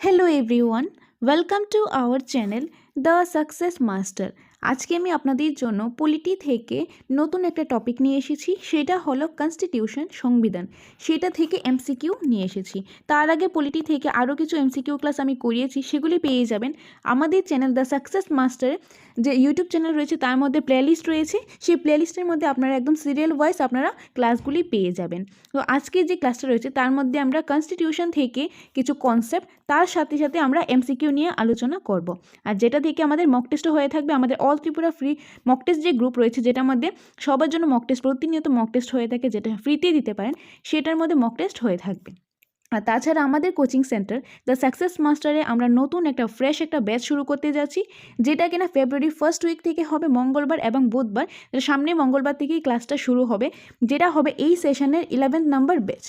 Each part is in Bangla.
Hello everyone, welcome to our channel the success master. আজকে আমি আপনাদের জন্য পলিটি থেকে নতুন একটা টপিক নিয়ে এসেছি, সেটা হলো কনস্টিটিউশন, সংবিধান। সেটা থেকে এমসিকিউ নিয়ে এসেছি। তার আগে পলিটি থেকে আরও কিছু এমসিকিউ ক্লাস আমি করিয়েছি, সেগুলি পেয়ে যাবেন আমাদের চ্যানেল দ্য সাকসেস মাস্টার যে ইউটিউব চ্যানেল রয়েছে তার মধ্যে প্লেলিস্ট রয়েছে। সেই প্লেলিস্টের মধ্যে আপনারা একদম সিরিয়াল ওয়াইজ আপনারা ক্লাসগুলি পেয়ে যাবেন। তো আজকে যে ক্লাসটা রয়েছে তার মধ্যে আমরা কনস্টিটিউশন থেকে কিছু কনসেপ্ট, তার সাথে সাথে আমরা এমসিকিউ নিয়ে আলোচনা করব। আর যেটা থেকে আমাদের মক টেস্টও হয়ে থাকবে। আমাদের all Tripura free mock test যে গ্রুপ রয়েছে, যেটার মধ্যে সবার জন্য মক টেস্ট, প্রতিনিয়ত মক টেস্ট হয়ে থাকে, যেটা ফ্রিতে দিতে পারেন, সেটার মধ্যে মক টেস্ট হয়ে থাকবে। আর তাছাড়া আমাদের কোচিং সেন্টার দ্য সাকসেস মাস্টারে আমরা নতুন একটা ফ্রেশ একটা ব্যাচ শুরু করতে যাচ্ছি, যেটা কিনা ফেব্রুয়ারি ফার্স্ট উইক থেকে হবে, মঙ্গলবার এবং বুধবার। সামনে মঙ্গলবার থেকেই ক্লাসটা শুরু হবে, যেটা হবে এই সেশনের 11 নাম্বার ব্যাচ।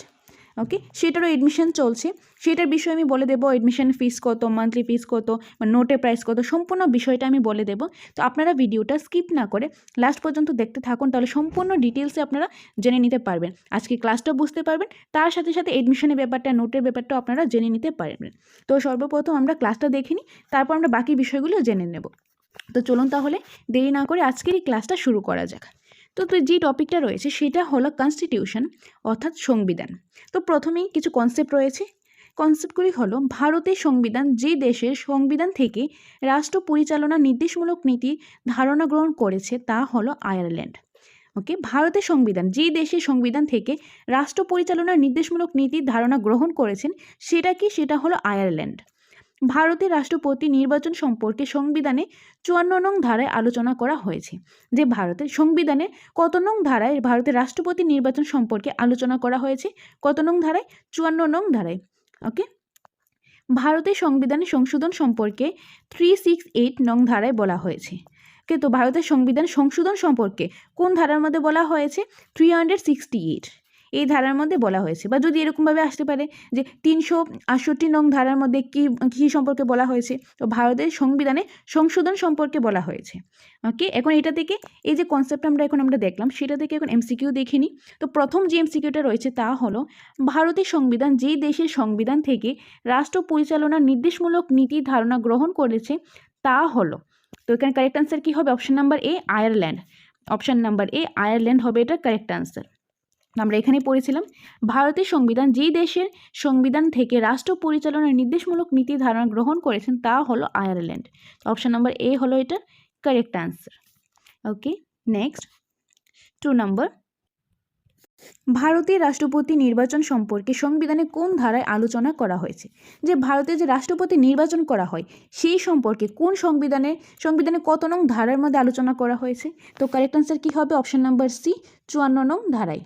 ওকে, সেটারও এডমিশন চলছে। সেটার বিষয়ে আমি বলে দেবো, এডমিশন ফিস কত, মান্থলি ফিস কত, বা নোটের প্রাইস কত, সম্পূর্ণ বিষয়টা আমি বলে দেবো। তো আপনারা ভিডিওটা স্কিপ না করে লাস্ট পর্যন্ত দেখতে থাকুন, তাহলে সম্পূর্ণ ডিটেলসে আপনারা জেনে নিতে পারবেন। আজকে ক্লাসটা বুঝতে পারবেন, তার সাথে সাথে এডমিশনের ব্যাপারটা, নোটের ব্যাপারটাও আপনারা জেনে নিতে পারবেন। তো সর্বপ্রথম আমরা ক্লাসটা দেখে নিই, তারপর আমরা বাকি বিষয়গুলো জেনে নেব। তো চলুন তাহলে দেরি না করে আজকের এই ক্লাসটা শুরু করা যাক। তো যে টপিকটা রয়েছে সেটা হলো কনস্টিটিউশন, অর্থাৎ সংবিধান। তো প্রথমেই কিছু কনসেপ্ট রয়েছে। কনসেপ্টগুলি হলো, ভারতের সংবিধান যে দেশের সংবিধান থেকে রাষ্ট্র পরিচালনার নির্দেশমূলক নীতি ধারণা গ্রহণ করেছে তা হলো আয়ারল্যান্ড। ওকে, ভারতের সংবিধান যে দেশের সংবিধান থেকে রাষ্ট্র পরিচালনার নির্দেশমূলক নীতির ধারণা গ্রহণ করেছেন সেটা কি, সেটা হলো আয়ারল্যান্ড। ভারতের রাষ্ট্রপতি নির্বাচন সম্পর্কে সংবিধানে ৫৪ নং ধারায় আলোচনা করা হয়েছে। যে ভারতের সংবিধানে কত নং ধারায় ভারতের রাষ্ট্রপতি নির্বাচন সম্পর্কে আলোচনা করা হয়েছে, কত নং ধারায়? ৫৪ নং ধারায়। ওকে, ভারতের সংবিধানের সংশোধন সম্পর্কে 368 নং ধারায় বলা হয়েছে। ওকে, তো ভারতের সংবিধান সংশোধন সম্পর্কে কোন ধারার মধ্যে বলা হয়েছে? 368 এই ধারার মধ্যে বলা হয়েছে। বা যদি এরকমভাবে আসতে পারে যে 368 নং ধারার মধ্যে কী সম্পর্কে বলা হয়েছে, তো ভারতের সংবিধানে সংশোধন সম্পর্কে বলা হয়েছে। ওকে, এখন এটা থেকে এই যে কনসেপ্ট আমরা দেখলাম, সেটা থেকে এখন এমসিকিউ দেখে নিই। তো প্রথম যে এমসিকিউটা রয়েছে তা হলো, ভারতের সংবিধান যেই দেশের সংবিধান থেকে রাষ্ট্র পরিচালনার নির্দেশমূলক নীতির ধারণা গ্রহণ করেছে তা হলো, তো এখানে কারেক্ট আনসার কী হবে? অপশন নাম্বার এ, আয়ারল্যান্ড। অপশন নাম্বার এ, আয়ারল্যান্ড হবে এটা কারেক্ট আনসার। আমরা এখানে পড়েছিলাম, ভারতের সংবিধান যেই দেশের সংবিধান থেকে রাষ্ট্র পরিচালনার নির্দেশমূলক নীতি ধারণা গ্রহণ করেছেন তা হলো আয়ারল্যান্ড। অপশন নাম্বার এ হলো এটা কারেক্ট আনসার। ওকে, নেক্সট 2 নম্বর, ভারতের রাষ্ট্রপতি নির্বাচন সম্পর্কে সংবিধানে কোন ধারায় আলোচনা করা হয়েছে? যে ভারতে যে রাষ্ট্রপতি নির্বাচন করা হয় সেই সম্পর্কে কোন সংবিধানে কত নং ধারার মধ্যে আলোচনা করা হয়েছে? তো কারেক্ট আনসার কী হবে? অপশন নাম্বার সি, ৫৪ নং ধারায়।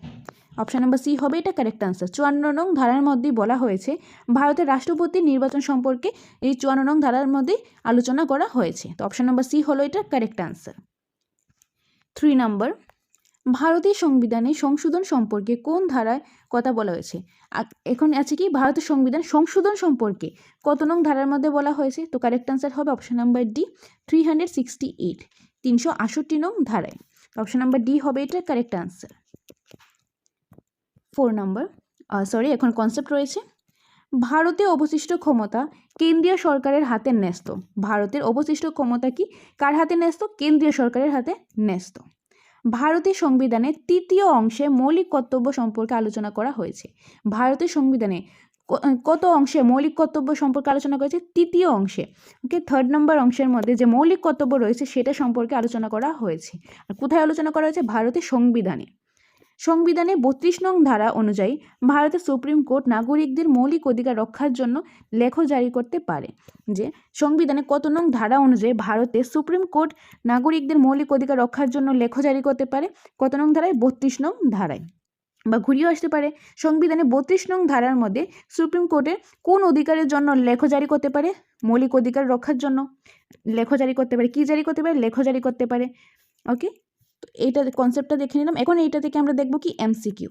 অপশন নাম্বার সি হবে এটা কারেক্ট আনসার। ৫৪ নং ধারার মধ্যেই বলা হয়েছে ভারতের রাষ্ট্রপতি নির্বাচন সম্পর্কে এই ৫৪ নং ধারার মধ্যেই আলোচনা করা হয়েছে। তো অপশন নাম্বার সি হলো এটা কারেক্ট আনসার। 3 নম্বর, ভারতীয় সংবিধানে সংশোধন সম্পর্কে কোন ধারায় কথা বলা হয়েছে? এখন আছে কি, ভারতের সংবিধান সংশোধন সম্পর্কে কত নং ধারার মধ্যে বলা হয়েছে? তো কারেক্ট আনসার হবে অপশন নাম্বার ডি, 368, ৩৬৮ নং ধারায়। অপশন নাম্বার ডি হবে এটা কারেক্ট আনসার। 4 নম্বর, এখন কনসেপ্ট রয়েছে, ভারতে অবশিষ্ট ক্ষমতা কেন্দ্রীয় সরকারের হাতে ন্যস্ত। ভারতের অবশিষ্ট ক্ষমতা কি কার হাতে ন্যস্ত? কেন্দ্রীয় সরকারের হাতে ন্যস্ত। ভারতের সংবিধানের ৩য় অংশে মৌলিক কর্তব্য সম্পর্কে আলোচনা করা হয়েছে। ভারতের সংবিধানে কত অংশে মৌলিক কর্তব্য সম্পর্কে আলোচনা করেছে? ৩য় অংশে। ওকে, 3rd নম্বর অংশের মধ্যে যে মৌলিক কর্তব্য রয়েছে সেটা সম্পর্কে আলোচনা করা হয়েছে। আর কোথায় আলোচনা করা হয়েছে? ভারতের সংবিধানে। সংবিধানে ৩২ নং ধারা অনুযায়ী ভারতের সুপ্রিম কোর্ট নাগরিকদের মৌলিক অধিকার রক্ষার জন্য লেখ জারি করতে পারে। যে সংবিধানে কত নং ধারা অনুযায়ী ভারতের সুপ্রিম কোর্ট নাগরিকদের মৌলিক অধিকার রক্ষার জন্য লেখ জারি করতে পারে? কত নং ধারায়? ৩২ নং ধারায়। বা ঘুরিয়ে আসতে পারে, সংবিধানে ৩২ নং ধারার মধ্যে সুপ্রিম কোর্টের কোন অধিকারের জন্য লেখ জারি করতে পারে? মৌলিক অধিকার রক্ষার জন্য লেখ জারি করতে পারে। কি জারি করতে পারে? লেখ জারি করতে পারে। ওকে, তো এইটা কনসেপ্টটা দেখে নিলাম। এখন এইটা থেকে আমরা দেখব কি এমসিকিউ।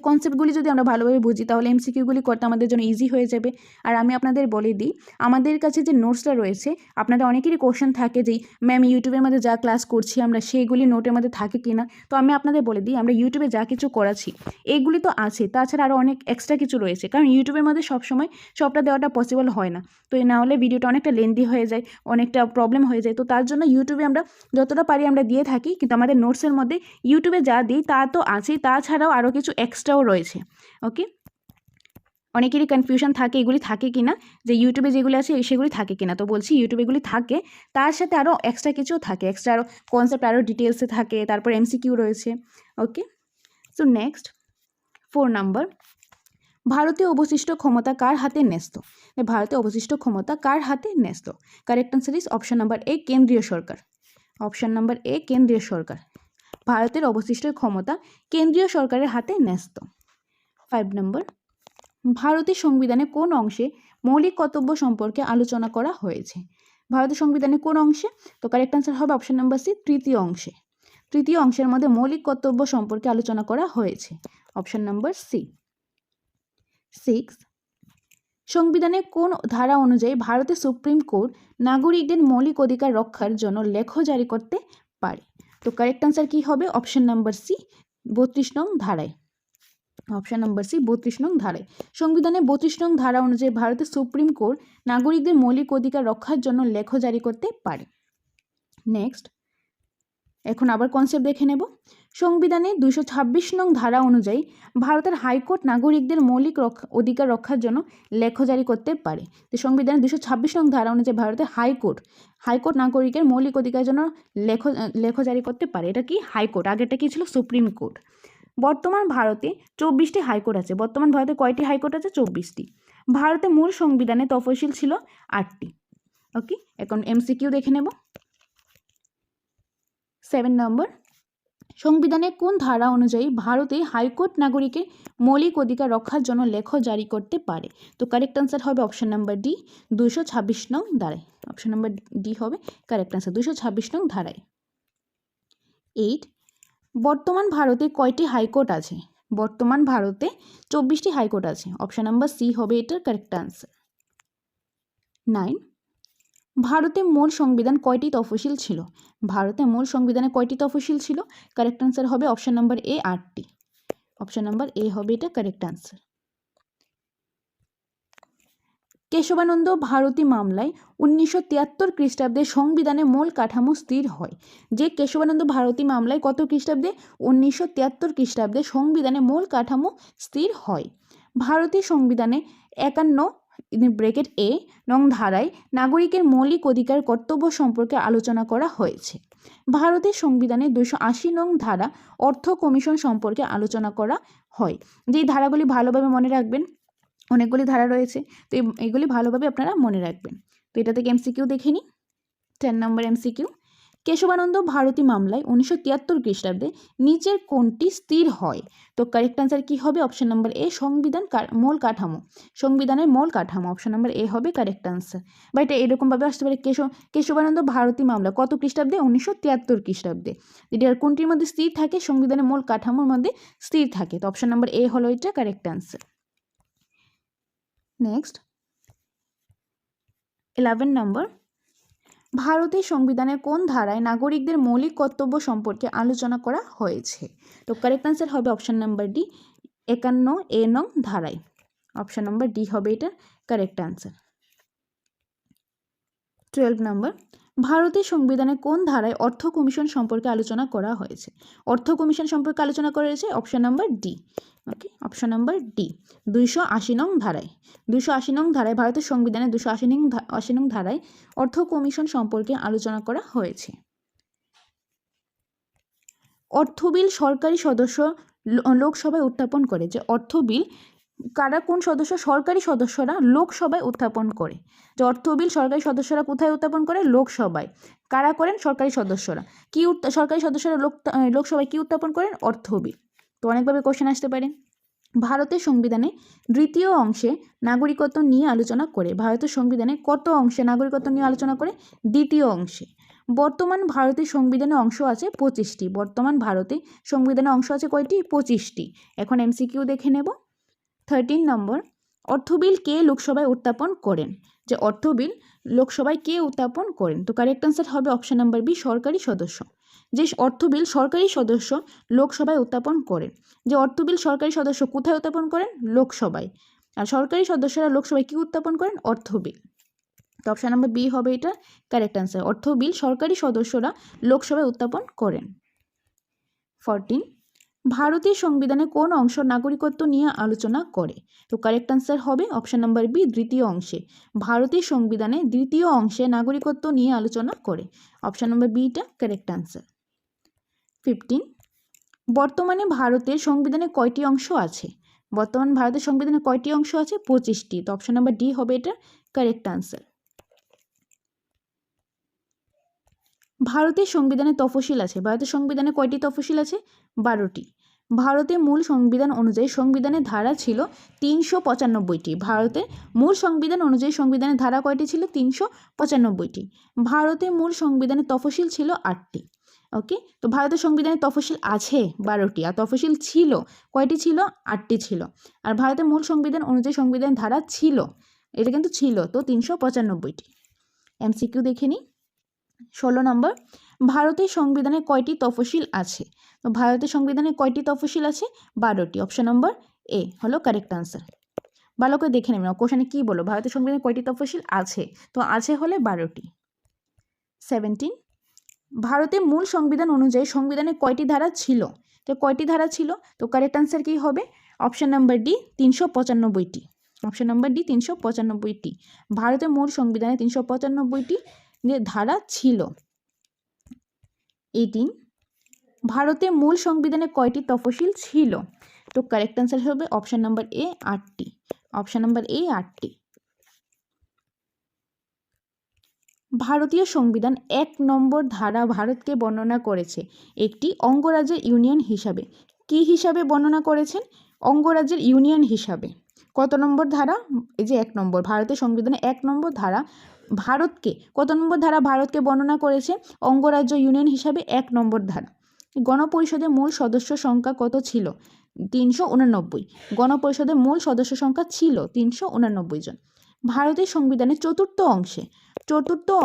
কনসেপ্টগুলি যদি আমরা ভালোভাবে বুঝি তাহলে এমসিকিউগুলি করতে আমাদের জন্য ইজি হয়ে যাবে। আর আমি আপনাদের বলে দিই, আমাদের কাছে যে নোটসটা রয়েছে, আপনাদের অনেকেরই কোশ্চেন থাকে যে ম্যাম ইউটিউবের মধ্যে যা ক্লাস করছি আমরা সেইগুলি নোটের মধ্যে থাকে কি না। তো আমি আপনাদের বলে দিই, আমরা ইউটিউবে যা কিছু করাচ্ছি এইগুলি তো আছে, তাছাড়া আরও অনেক এক্সট্রা কিছু রয়েছে, কারণ ইউটিউবের মধ্যে সবসময় সবটা দেওয়াটা পসিবল হয় না। তো না হলে ভিডিওটা অনেকটা লেন্দি হয়ে যায়, অনেকটা প্রবলেম হয়ে যায়। তো তার জন্য ইউটিউবে আমরা যতটা পারি আমরা দিয়ে থাকি, কিন্তু আমাদের নোটসের মধ্যে ইউটিউবে যা দিই তা তো আছেই, তাছাড়াও আরও কিছু এক্সট্রাও রয়েছে। ওকে, অনেকেরই কনফিউশন থাকে এগুলি থাকে কি না, যে ইউটিউবে যেগুলি আছে সেগুলি থাকে কি না। তো বলছি ইউটিউবে এগুলি থাকে, তার সাথে আরও এক্সট্রা কিছুও থাকে, এক্সট্রা আরও কনসেপ্ট আরও ডিটেলসে থাকে, তারপর এমসিকিউ রয়েছে। ওকে, সো নেক্সট 4 নাম্বার, ভারতীয় অবশিষ্ট ক্ষমতা কার হাতে ন্যস্ত? ভারতীয় অবশিষ্ট ক্ষমতা কার হাতে ন্যস্ত? Correct answer is option number এ, কেন্দ্রীয় সরকার। অপশন নাম্বার এ, কেন্দ্রীয় সরকার। ভারতের অবশিষ্ট ক্ষমতা কেন্দ্রীয় সরকারের হাতে ন্যস্ত। 5 নম্বর, ভারতের সংবিধানে কোন অংশে মৌলিক কর্তব্য সম্পর্কে আলোচনা করা হয়েছে? ভারতের সংবিধানে কোন অংশে? তো কারেক্ট আনসার হবে অপশন নাম্বার সি, তৃতীয় অংশে। তৃতীয় অংশের মধ্যে মৌলিক কর্তব্য সম্পর্কে আলোচনা করা হয়েছে। Option number C. 6, সংবিধানের কোন ধারা অনুযায়ী ভারতের সুপ্রিম কোর্ট নাগরিকদের মৌলিক অধিকার রক্ষার জন্য লেখ জারি করতে পারে? তো কারেক্ট আনসার কি হবে? অপশন নাম্বার সি, 32 নং ধারায়। অপশন নাম্বার সি, 32 নং ধারায়। সংবিধানের 32 নং ধারা অনুযায়ী ভারতের সুপ্রিম কোর্ট নাগরিকদের মৌলিক অধিকার রক্ষার জন্য লেখ জারি করতে পারে। নেক্সট, এখন আবার কনসেপ্ট দেখে নেব। সংবিধানে 226 নং ধারা অনুযায়ী ভারতের হাইকোর্ট নাগরিকদের মৌলিক অধিকার রক্ষার জন্য লেখ জারি করতে পারে। তো সংবিধানের 226 নং ধারা অনুযায়ী ভারতের হাইকোর্ট নাগরিকের মৌলিক অধিকারের জন্য লেখ জারি করতে পারে। এটা কি? হাইকোর্ট। আগেরটা কি ছিল? Supreme court. বর্তমান ভারতে 24টি হাইকোর্ট আছে। বর্তমান ভারতে কয়টি হাইকোর্ট আছে? 24টি। ভারতের মূল সংবিধানে তফসিল ছিল 8টি। ওকে, এখন এমসিকিউ দেখে নেব। 7 নম্বর, সংবিধানের কোন ধারা অনুযায়ী ভারতে হাইকোর্ট নাগরিকের মৌলিক অধিকার রক্ষার জন্য লেখ জারি করতে পারে? তো কারেক্ট আনসার হবে অপশন নাম্বার ডি, 226 নং ধারায়। অপশন নাম্বার ডি হবে কারেক্ট আনসার, 226 নং ধারায়। 8, বর্তমান ভারতে কয়টি হাইকোর্ট আছে? বর্তমান ভারতে 24টি হাইকোর্ট আছে। অপশন নাম্বার সি হবে এটার কারেক্ট আনসার। 9, ভারতের মূল সংবিধান কয়টি তফসিল ছিল? ভারতের মূল সংবিধানে কয়টি তফসিল ছিল? কারেক্ট আনসার হবে অপশন নাম্বার এ, 8টি। অপশন নাম্বার এ হবে এটা কারেক্ট আনসার। কেশবানন্দ ভারতী মামলায় 1973 খ্রিস্টাব্দে সংবিধানের মূল কাঠামো স্থির হয়। যে কেশবানন্দ ভারতী মামলায় কত খ্রিস্টাব্দে? 1973 খ্রিস্টাব্দে সংবিধানের মূল কাঠামো স্থির হয়। ভারতীয় সংবিধানে 51 (এ) নং ধারায় নাগরিকের মৌলিক অধিকার কর্তব্য সম্পর্কে আলোচনা করা হয়েছে। ভারতের সংবিধানে 280 নং ধারা অর্থ কমিশন সম্পর্কে আলোচনা করা হয়। যেই ধারাগুলি ভালোভাবে মনে রাখবেন, অনেকগুলি ধারা রয়েছে, তো এগুলি ভালোভাবে আপনারা মনে রাখবেন। তো এটা থেকে এমসিকিউ দেখে নিই। 10 নম্বর এমসিকিউ, কেশবানন্দ ভারতী মামলায় 1973 খ্রিস্টাব্দে নিচের কোনটি স্থির হয়? তো কারেক্ট আনসার কি হবে? অপশন নম্বর এ, মূল কাঠামো। সংবিধানের মূল কাঠামো। অপশন নম্বর এ হবে কারেক্ট আনসার। বা এটা এরকমভাবে আসতে পারে, কেশবানন্দ ভারতী মামলা কত খ্রিস্টাব্দে? 1973 খ্রিস্টাব্দে। এটা কোনটির মধ্যে স্থির থাকে? সংবিধানের মূল কাঠামোর মধ্যে স্থির থাকে। তো অপশন নম্বর এ হলো এটা কারেক্ট আনসার। নেক্সট 11 নম্বর, ভারতের সংবিধানের কোন ধারায় নাগরিকদের মৌলিক কর্তব্য সম্পর্কে আলোচনা করা হয়েছে? তো কারেক্ট আনসার হবে অপশন নাম্বার ডি, 51 (এ) নং ধারায়। অপশন নাম্বার ডি হবে এটা কারেক্ট আনসার। 12 নম্বর, ভারতের সংবিধানের কোন ধারায় অর্থ কমিশন সম্পর্কে আলোচনা করা হয়েছে? অর্থ কমিশন সম্পর্কে আলোচনা করা হয়েছে অপশন নাম্বার ডি। ওকে, অপশন নাম্বার ডি, 280 নং ধারায়। 280 নং ধারায়, ভারতের সংবিধানের 280 নং ধারায় অর্থ কমিশন সম্পর্কে আলোচনা করা হয়েছে। অর্থ বিল সরকারি সদস্য লোকসভায় উত্থাপন করে। যে অর্থ বিল কারা, কোন সদস্য? সরকারি সদস্যরা লোকসভায় উত্থাপন করে। যে অর্থ বিল সরকারি সদস্যরা কোথায় উত্থাপন করে? লোকসভায়। কারা করেন? সরকারি সদস্যরা। সরকারি সদস্যরা লোকসভায় কি উত্থাপন করেন? অর্থ বিল। তো অনেকভাবে কোশ্চেন আসতে পারে। ভারতের সংবিধানে দ্বিতীয় অংশে নাগরিকত্ব নিয়ে আলোচনা করে। ভারতের সংবিধানে কত অংশে নাগরিকত্ব নিয়ে আলোচনা করে? দ্বিতীয় অংশে। বর্তমান ভারতের সংবিধানে অংশ আছে 25টি। বর্তমান ভারতে সংবিধানে অংশ আছে কয়টি? 25টি। এখন এমসিকিউ দেখে নেব। 13 নম্বর, অর্থ বিল কে লোকসভায় উত্থাপন করেন? যে অর্থ বিল লোকসভায় কে উত্থাপন করেন? তো কারেক্ট অ্যান্সার হবে অপশন নাম্বার বি, সরকারি সদস্য। যে অর্থ বিল সরকারি সদস্য লোকসভায় উত্থাপন করেন। যে অর্থ বিল সরকারি সদস্য কোথায় উত্থাপন করেন? লোকসভায়। আর সরকারি সদস্যরা লোকসভায় কি উত্থাপন করেন? অর্থ বিল। তো অপশন নাম্বার বি হবে এটা কারেক্ট অ্যান্সার। অর্থ বিল সরকারি সদস্যরা লোকসভায় উত্থাপন করেন। 14, ভারতের সংবিধানে কোন অংশ নাগরিকত্ব নিয়ে আলোচনা করে? তো কারেক্ট অ্যান্সার হবে অপশন নাম্বার বি, দ্বিতীয় অংশে। ভারতের সংবিধানে দ্বিতীয় অংশে নাগরিকত্ব নিয়ে আলোচনা করে। Option number beta correct answer. 15, বর্তমানে ভারতের সংবিধানে কয়টি অংশ আছে? বর্তমান ভারতের সংবিধানে কয়টি অংশ আছে? 25টি। তো অপশন নাম্বার ডি হবে এটা কারেক্ট অ্যান্সার। ভারতের সংবিধানে তফসিল আছে। ভারতের সংবিধানে কয়টি তফসিল আছে? 12টি। ভারতের মূল সংবিধান অনুযায়ী সংবিধানের ধারা ছিল 395টি। ভারতের মূল সংবিধান অনুযায়ী সংবিধানের ধারা কয়টি ছিল? 395টি। ভারতের মূল সংবিধানে তফসিল ছিল 8টি। ওকে, তো ভারতের সংবিধানে তফসিল আছে 12টি, আর তফসিল ছিল কয়টি? ছিল 8টি ছিল। আর ভারতের মূল সংবিধান অনুযায়ী সংবিধানের ধারা ছিল, এটা কিন্তু ছিল তো 395টি। এমসিকিউ দেখে নিই। 16 নম্বর, ভারতের সংবিধানে কয়টি তফসিল আছে? তো ভারতের সংবিধানে কয়টি তফসিল আছে? 12টি। অপশন নম্বর এ হলো কারেক্ট আনসার। ভালো করে দেখে নেবেন কোশ্চেনে কি বলো, ভারতের সংবিধানে কয়টি তফসিল আছে? তো আছে হলে 12টি। 17, ভারতের মূল সংবিধান অনুযায়ী সংবিধানে কয়টি ধারা ছিল? তো কয়টি ধারা ছিল? তো কারেক্ট আনসার কি হবে? অপশন নাম্বার ডি, 395টি। অপশন নাম্বার ডি, 395টি। ভারতের মূল সংবিধানে 395টি ধারা ছিল। 18, ভারতের মূল সংবিধানে কয়টি তফসিল ছিল? তো কারেক্ট আনসার হবে অপশন নাম্বার এ, 8টি। অপশন নাম্বার এ, 8টি। ভারতীয় সংবিধান 1 নম্বর ধারা ভারতকে বর্ণনা করেছে একটি অঙ্গরাজ্যের ইউনিয়ন হিসাবে। কি হিসাবে বর্ণনা করেছেন? অঙ্গরাজ্যের ইউনিয়ন হিসাবে। কত নম্বর ধারা? এই যে 1 নম্বর, ভারতের সংবিধানে 1 নম্বর ধারা ভারতকে, কত নম্বর ধারা ভারতকে বর্ণনা করেছে অঙ্গরাজ্য ইউনিয়ন হিসাবে? 1 নম্বর ধারা। গণপরিষদের মূল সদস্য সংখ্যা কত ছিল? 389। গণপরিষদের মূল সদস্য সংখ্যা ছিল 389 জন। ভারতের সংবিধানের চতুর্থ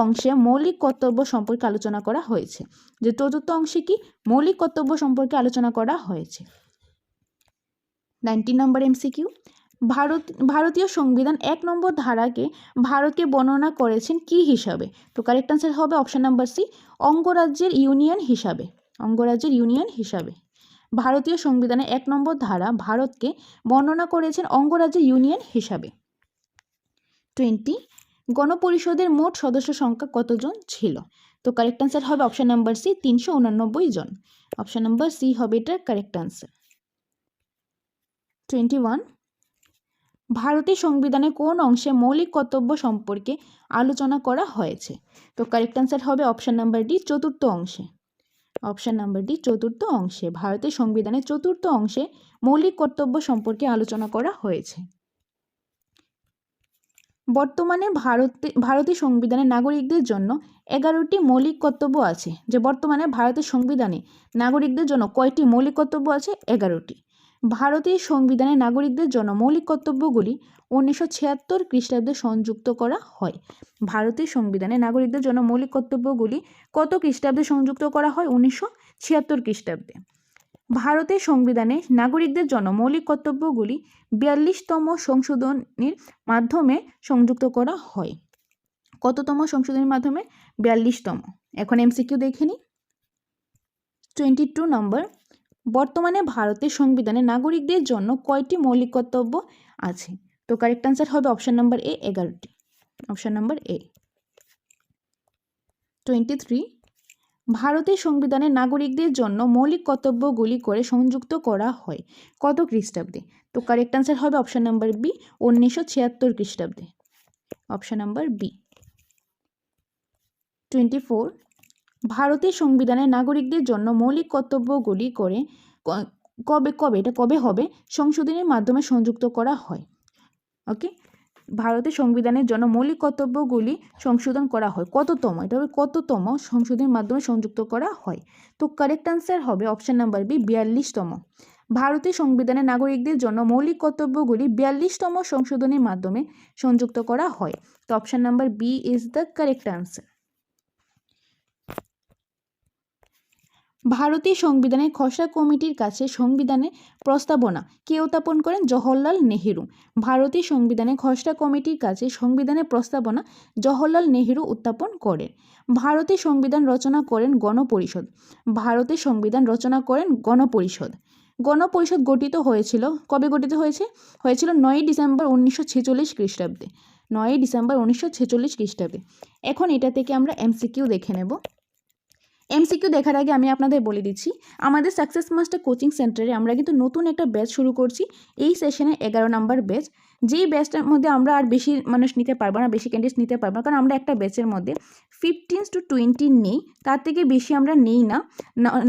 অংশে মৌলিক কর্তব্য সম্পর্কে আলোচনা করা হয়েছে। যে চতুর্থ অংশে কি? মৌলিক কর্তব্য সম্পর্কে আলোচনা করা হয়েছে। 19 নম্বর এমসিকিউ, ভারতীয় সংবিধান 1 নম্বর ধারাকে ভারতকে বর্ণনা করেছেন কি হিসাবে? তো কারেক্ট আনসার হবে অপশন নাম্বার সি, অঙ্গরাজ্যের ইউনিয়ন হিসাবে। অঙ্গরাজ্যের ইউনিয়ন হিসাবে। ভারতীয় সংবিধানের 1 নম্বর ধারা ভারতকে বর্ণনা করেছেন অঙ্গরাজ্যের ইউনিয়ন হিসাবে। 20, গণপরিষদের মোট সদস্য সংখ্যা কতজন ছিল? তো কারেক্ট আনসার হবে অপশন নাম্বার সি, 389 জন। অপশন নাম্বার সি হবে এটার কারেক্ট আনসার। 21, ভারতের সংবিধানে কোন অংশে মৌলিক কর্তব্য সম্পর্কে আলোচনা করা হয়েছে? তো কারেক্ট আনসার হবে অপশন নাম্বার ডি, চতুর্থ অংশে। অপশন নাম্বার ডি, চতুর্থ অংশে। ভারতের সংবিধানের চতুর্থ অংশে মৌলিক কর্তব্য সম্পর্কে আলোচনা করা হয়েছে। বর্তমানে ভারতের সংবিধানে নাগরিকদের জন্য 11টি মৌলিক কর্তব্য আছে। যে বর্তমানে ভারতের সংবিধানে নাগরিকদের জন্য কয়টি মৌলিক কর্তব্য আছে? 11টি। ভারতীয় সংবিধানে নাগরিকদের জন্য মৌলিক কর্তব্যগুলি 1976 খ্রিস্টাব্দে সংযুক্ত করা হয়। ভারতীয় সংবিধানে নাগরিকদের জন্য মৌলিক কর্তব্যগুলি কত খ্রিস্টাব্দে সংযুক্ত করা হয়? 1976 খ্রিস্টাব্দে। ভারতের সংবিধানে নাগরিকদের জন্য মৌলিক কর্তব্যগুলি 42তম সংশোধনীর মাধ্যমে সংযুক্ত করা হয়। কততম সংশোধনীর মাধ্যমে? 42তম। এখন এমসিকিউ দেখে নিই। 22 নম্বর, বর্তমানে ভারতের সংবিধানে নাগরিকদের জন্য কয়টি মৌলিক কর্তব্য আছে? তো কারেক্ট আনসার হবে অপশন নাম্বার এ, 11টি। Option number A. 23, ভারতের সংবিধানে নাগরিকদের জন্য মৌলিক কর্তব্যগুলি করে সংযুক্ত করা হয় কত খ্রিস্টাব্দে? তো কারেক্ট আনসার হবে অপশন নাম্বার বি, 1976 খ্রিস্টাব্দে। Option number B. 24, ভারতের সংবিধানে নাগরিকদের জন্য মৌলিক কর্তব্যগুলি করে কবে হবে সংশোধনীর মাধ্যমে সংযুক্ত করা হয়। ওকে, ভারতের সংবিধানের জন্য মৌলিক কর্তব্যগুলি সংশোধন করা হয় কততম, এটা হবে কততম সংশোধনের মাধ্যমে সংযুক্ত করা হয়। তো কারেক্ট আনসার হবে অপশান নাম্বার বি 42তম। ভারতীয় সংবিধানে নাগরিকদের জন্য মৌলিক কর্তব্যগুলি 42তম সংশোধনের মাধ্যমে সংযুক্ত করা হয়। তো option number B is the correct answer. ভারতীয় সংবিধানের খসড়া কমিটির কাছে সংবিধানের প্রস্তাবনা কে উত্থাপন করেন? জওহরলাল নেহেরু। ভারতীয় সংবিধানের খসড়া কমিটির কাছে সংবিধানের প্রস্তাবনা জওহরলাল নেহেরু উত্থাপন করেন। ভারতীয় সংবিধান রচনা করেন গণপরিষদ। ভারতের সংবিধান রচনা করেন গণপরিষদ। গণপরিষদ গঠিত হয়েছিল, কবে গঠিত হয়েছিল 9 ডিসেম্বর 1946 খ্রিস্টাব্দে। 9 ডিসেম্বর 1946 খ্রিস্টাব্দে। এখন এটা থেকে আমরা এমসিকিউ দেখে নেব। এমসিকিউ দেখার আগে আমি আপনাদের বলে দিচ্ছি, আমাদের সাকসেস মাস্টার কোচিং সেন্টারে আমরা কিন্তু নতুন একটা ব্যাচ শুরু করছি। এই সেশনে 11 নাম্বার ব্যাচ, যেই ব্যাচটার মধ্যে আমরা আর বেশি মানুষ নিতে পারবো না, বেশি ক্যান্ডিডেটস নিতে পারবো না, কারণ আমরা একটা ব্যাচের মধ্যে 15 to 20 নেই, তার থেকে বেশি আমরা নেই না,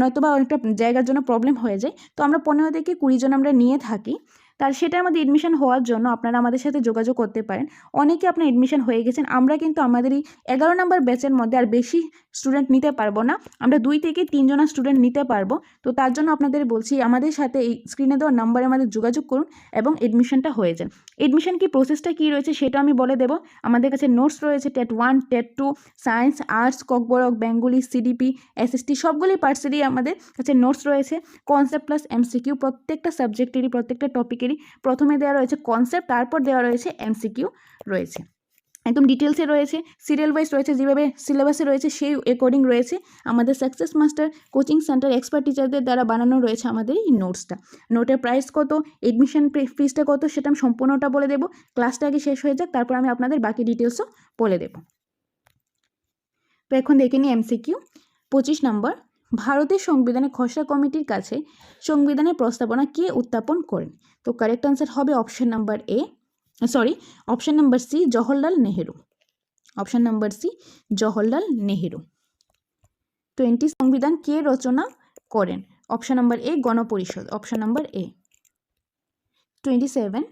নয়তোবা অনেকটা জায়গার জন্য প্রবলেম হয়ে যায়। তো আমরা 15 থেকে 20 জন আমরা নিয়ে থাকি। তার সেটার মধ্যে এডমিশন হওয়ার জন্য আপনারা আমাদের সাথে যোগাযোগ করতে পারেন। অনেকে আপনার এডমিশন হয়ে গেছেন। আমরা কিন্তু আমাদের এই 11 নাম্বার ব্যাচের মধ্যে আর বেশি স্টুডেন্ট নিতে পারবো না, আমরা 2 থেকে 3 জন স্টুডেন্ট নিতে পারবো। তো তার জন্য আপনাদের বলছি, আমাদের সাথে এই স্ক্রিনে দেওয়া নাম্বারে আমাদের যোগাযোগ করুন এবং এডমিশনটা হয়ে যান। এডমিশন কি প্রসেসটা কী রয়েছে সেটা আমি বলে দেবো। আমাদের কাছে নোটস রয়েছে TET 1, TET 2, science, arts, Kokborok, Bengali, CDP, SST সবগুলি পার্টসেরই আমাদের কাছে নোটস রয়েছে। কনসেপ্ট প্লাস এমসিকিউ প্রত্যেকটা সাবজেক্টেরই, প্রত্যেকটা টপিকেরই প্রথমে দেওয়া রয়েছে কনসেপ্ট, তারপর দেওয়া রয়েছে এমসিকিউ রয়েছে, একদম ডিটেলসে রয়েছে, সিরিয়াল ওয়াইজ রয়েছে, যেভাবে সিলেবাসে রয়েছে সেই অ্যাকর্ডিং রয়েছে। আমাদের success master coaching centre expert টিচারদের দ্বারা বানানো রয়েছে আমাদের এই নোটসটা। নোটের প্রাইস কত, এডমিশন ফিসটা কত, সেটা আমি সম্পূর্ণটা বলে দেবো। ক্লাসটা আগে শেষ হয়ে যাক, তারপর আমি আপনাদের বাকি ডিটেলসও বলে দেবো। তো এখন দেখে নিই এমসিকিউ 25 নম্বর। ভারতের সংবিধানের খসড়া কমিটির কাছে সংবিধানের প্রস্তাবনা কে উত্থাপন করেন? তো কারেক্ট আনসার হবে option number option number C Jawaharlal Nehru. Option number C Jawaharlal Nehru. 20 সংবিধান কে রচনা করেন? অপশন নাম্বার এ গণপরিষদ। অপশন নাম্বার এ। 27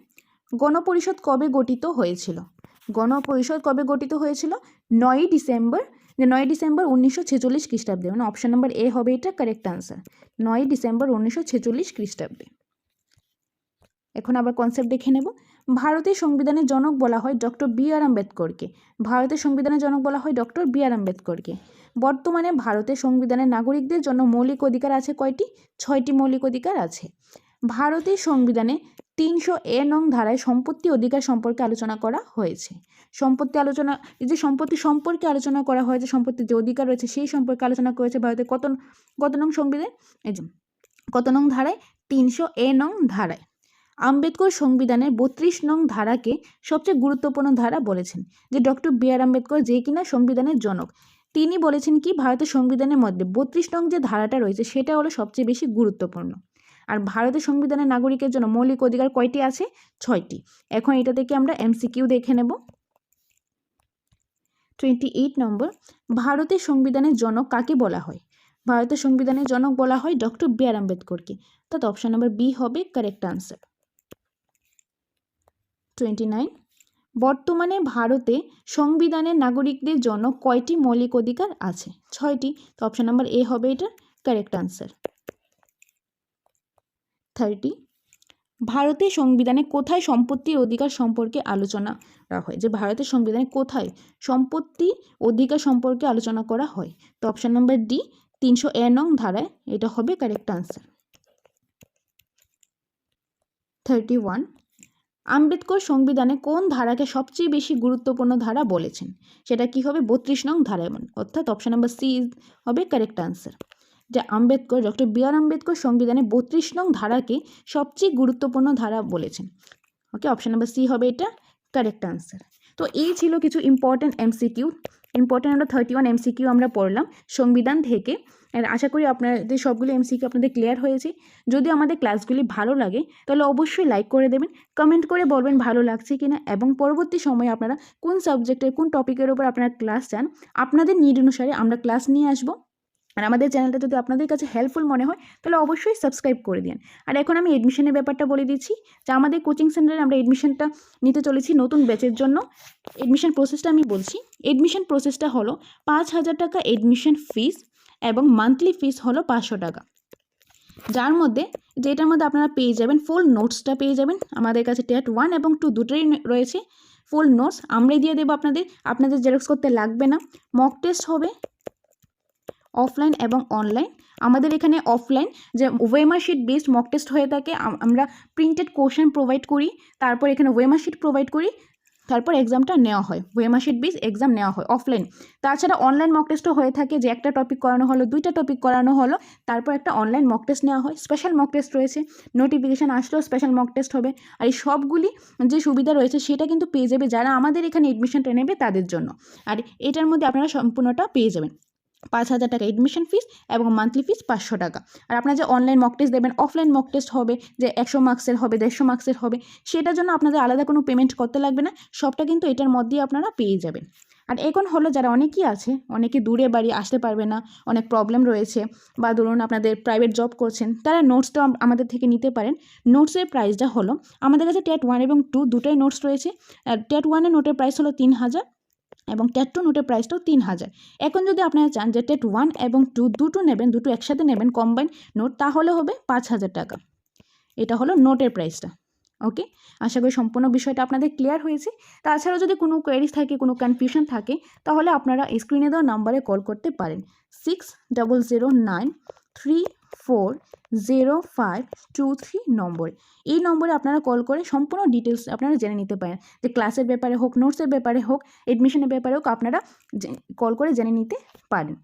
গণপরিষদ কবে গঠিত হয়েছিল? গণপরিষদ কবে গঠিত হয়েছিল? 9 ডিসেম্বর 1946 খ্রিস্টাব্দে। মানে অপশন নাম্বার এ হবে এটা কারেক্ট আনসার, 9 ডিসেম্বর 1946 খ্রিস্টাব্দে। এখন আবার কনসেপ্ট দেখে নেব। ভারতের সংবিধানের জনক বলা হয় ডক্টর বি.আর. আম্বেদকরকে। ভারতের সংবিধানের জনক বলা হয় ডক্টর বি.আর. আম্বেদকরকে। বর্তমানে ভারতের সংবিধানে নাগরিকদের জন্য মৌলিক অধিকার আছে কয়টি? 6টি মৌলিক অধিকার আছে। ভারতের সংবিধানে 300A নং ধারায় সম্পত্তি অধিকার সম্পর্কে আলোচনা করা হয়েছে। সম্পত্তি সম্পর্কে আলোচনা করা হয়েছে, সম্পত্তির যে অধিকার রয়েছে সেই সম্পর্কে আলোচনা করেছে ভারতের কত নং সংবিধান, এই যে কত নং ধারায়? 300A নং ধারায়। আম্বেদকর সংবিধানের 32 নং ধারাকে সবচেয়ে গুরুত্বপূর্ণ ধারা বলেছেন। যে ডক্টর বি.আর. আম্বেদকর, যে কিনা সংবিধানের জনক, তিনি বলেছেন কি ভারতের সংবিধানের মধ্যে 32 নং যে ধারাটা রয়েছে সেটা হলো সবচেয়ে বেশি গুরুত্বপূর্ণ। আর ভারতের সংবিধানের নাগরিকের জন্য মৌলিক অধিকার কয়টি আছে? 6টি। এখন এটা থেকে আমরা এমসিকিউ দেখে নেব। 28 নম্বর। ভারতের সংবিধানের জনক কাকে বলা হয়? ভারতের সংবিধানের জনক বলা হয় ডক্টর বি.আর. আম্বেদকরকে। অর্থাৎ অপশন নাম্বার বি হবে কারেক্ট আনসার। 29 বর্তমানে ভারতে সংবিধানের নাগরিকদের জন্য কয়টি মৌলিক অধিকার আছে? 6টি। তো অপশন নাম্বার এ হবে এটা কারেক্ট আনসার। 30 ভারতের সংবিধানে কোথায় সম্পত্তির অধিকার সম্পর্কে আলোচনা করা হয়? যে ভারতের সংবিধানে কোথায় সম্পত্তির অধিকার সম্পর্কে আলোচনা করা হয়? তো অপশন নাম্বার ডি 300A নং ধারায়, এটা হবে কারেক্ট আনসার। 31 আম্বেদকর সংবিধানে কোন ধারাকে সবচেয়ে বেশি গুরুত্বপূর্ণ ধারা বলেছেন? সেটা কি হবে? 32 নং ধারায়, অর্থাৎ অপশন নাম্বার সি হবে কারেক্ট আনসার। যে ডক্টর বি.আর. আম্বেদকর সংবিধানে 32 নং ধারাকে সবচেয়ে গুরুত্বপূর্ণ ধারা বলেছেন। ওকে, অপশন নাম্বার সি হবে এটা কারেক্ট আনসার। তো এই ছিল কিছু ইম্পর্টেন্ট এমসিকিউ। আমরা 31 এমসিকিউ আমরা পড়লাম সংবিধান থেকে। আর আশা করি আপনাদের সবগুলো এমসিকিউ আপনাদের ক্লিয়ার হয়েছে। যদি আমাদের ক্লাসগুলি ভালো লাগে তাহলে অবশ্যই লাইক করে দেবেন, কমেন্ট করে বলবেন ভালো লাগছে কিনা, এবং পরবর্তী সময়ে আপনারা কোন সাবজেক্টের কোন টপিকের উপর আপনারা ক্লাস চান আপনাদের নিড অনুসারে আমরা ক্লাস নিয়ে আসবো। আর আমাদের চ্যানেলটা যদি আপনাদের কাছে হেল্পফুল মনে হয় তাহলে অবশ্যই সাবস্ক্রাইব করে দিন। আর এখন আমি এডমিশনের ব্যাপারটা বলে দিচ্ছি যে আমাদের কোচিং সেন্টারে আমরা এডমিশনটা নিতে চলেছি নতুন ব্যাচের জন্য। এডমিশন প্রসেসটা আমি বলছি। এডমিশন প্রসেসটা হলো 5,000 টাকা এডমিশন ফিস এবং মান্থলি ফিস হলো 500 টাকা, যার মধ্যে যেটার মধ্যে আপনারা পেয়ে যাবেন ফুল নোটসটা পেয়ে যাবেন। আমাদের কাছে টেট 1 এবং 2 দুটোই রয়েছে। ফুল নোটস আমরাই দিয়ে দেবো আপনাদের জেরক্স করতে লাগবে না। মক টেস্ট হবে অফলাইন এবং অনলাইন। আমাদের এখানে অফলাইন যে OMR sheet based mock test হয়ে থাকে, আমরা প্রিন্টেড কোশ্চেন প্রোভাইড করি, তারপর এখানে ওয়েমার শিট প্রোভাইড করি, তারপর এক্সামটা নেওয়া হয়, ওয়েমার শিট বেস এক্সাম নেওয়া হয় অফলাইন। তাছাড়া অনলাইন মক টেস্টও হয়ে থাকে যে একটা টপিক করানো হলো, 2টা টপিক করানো হলো, তারপর একটা অনলাইন মক টেস্ট নেওয়া হয়। স্পেশাল মক টেস্ট রয়েছে, নোটিফিকেশান আসলেও স্পেশাল মক টেস্ট হবে। আর এই সবগুলি যে সুবিধা রয়েছে সেটা কিন্তু পেয়ে যাবে যারা আমাদের এখানে এডমিশনটা নেবে তাদের জন্য। আর এটার মধ্যে আপনারা সম্পূর্ণটা পেয়ে যাবেন 5,000 টাকা এডমিশন ফিস এবং মান্থলি ফিস 500 টাকা। আর আপনারা যে অনলাইন মক টেস্ট দেবেন, অফলাইন মক টেস্ট হবে যে 100 মার্কসের হবে, 150 মার্কসের হবে, সেটার জন্য আপনাদের আলাদা কোনো পেমেন্ট করতে লাগবে না, সবটা কিন্তু এটার মধ্যেই আপনারা পেয়ে যাবেন। আর এখন হলো যারা অনেকেই আছে, অনেকে দূরে বাড়ি আসতে পারবে না, অনেক প্রবলেম রয়েছে, বা ধরুন আপনাদের প্রাইভেট জব করছেন, তারা নোটসটা আমাদের থেকে নিতে পারেন। নোটসের প্রাইসটা হলো আমাদের কাছে টেট 1 এবং 2 দুটোই নোটস রয়েছে। টেট 1-এর নোটের প্রাইস হলো 3,000 এবং টেট 2 নোটের প্রাইসটাও 3,000। এখন যদি আপনারা চান যে টেট 1 এবং 2 দুটো নেবেন, দুটো একসাথে নেবেন কম্বাইন নোট, তাহলে হবে 5,000 টাকা। এটা হলো নোটের প্রাইসটা। ওকে, আশা করি সম্পূর্ণ বিষয়টা আপনাদের ক্লিয়ার হয়েছে। তাছাড়াও যদি কোনো কোয়েরিজ থাকে, কোনো কনফিউশন থাকে, তাহলে আপনারা স্ক্রিনে দেওয়া নাম্বারে কল করতে পারেন 6009340523 নম্বরে। এই নম্বরে আপনারা কল করে সম্পূর্ণ ডিটেলস আপনারা জেনে নিতে পারেন, যে ক্লাসের ব্যাপারে হোক, নোটসের ব্যাপারে হোক, এডমিশনের ব্যাপারে হোক, আপনারা কল করে জেনে নিতে পারেন।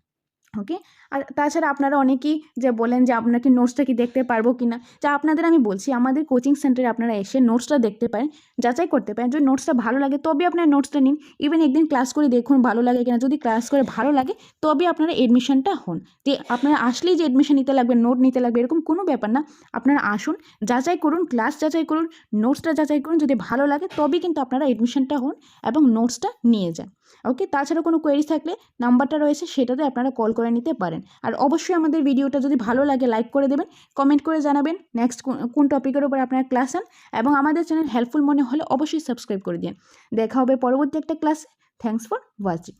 ওকে, আর তাছাড়া আপনারা অনেকেই যে বলেন যে আপনার কি নোটসটা কি দেখতে পারবো কি না, যা আপনাদের আমি বলছি আমাদের কোচিং সেন্টারে আপনারা এসে নোটসটা দেখতে পারেন, যাচাই করতে পারেন। যদি নোটসটা ভালো লাগে তবে আপনার নোটসটা নিন, ইভেন একদিন ক্লাস করে দেখুন ভালো লাগে কিনা, যদি ক্লাস করে ভালো লাগে তবে আপনারা এডমিশনটা হন। যে আপনারা আসলেই যে এডমিশন নিতে লাগবে, নোট নিতে লাগবে, এরকম কোনো ব্যাপার না। আপনারা আসুন, যাচাই করুন, ক্লাস যাচাই করুন, নোটসটা যাচাই করুন, যদি ভালো লাগে তবেই কিন্তু আপনারা এডমিশনটা হন এবং নোটসটা নিয়ে যান। ওকে, তাছাড়া কোনো কোয়েরিজ থাকলে নাম্বারটা রয়েছে, সেটাতে আপনারা কল করে নিতে পারেন। আর অবশ্যই আমাদের ভিডিওটা যদি ভালো লাগে লাইক করে দেবেন, কমেন্ট করে জানাবেন নেক্সট কোন টপিকের উপর আপনারা ক্লাস আন, এবং আমাদের চ্যানেল হেল্পফুল মনে হলে অবশ্যই সাবস্ক্রাইব করে দিন। দেখা হবে পরবর্তী একটা ক্লাসে। Thanks for watching.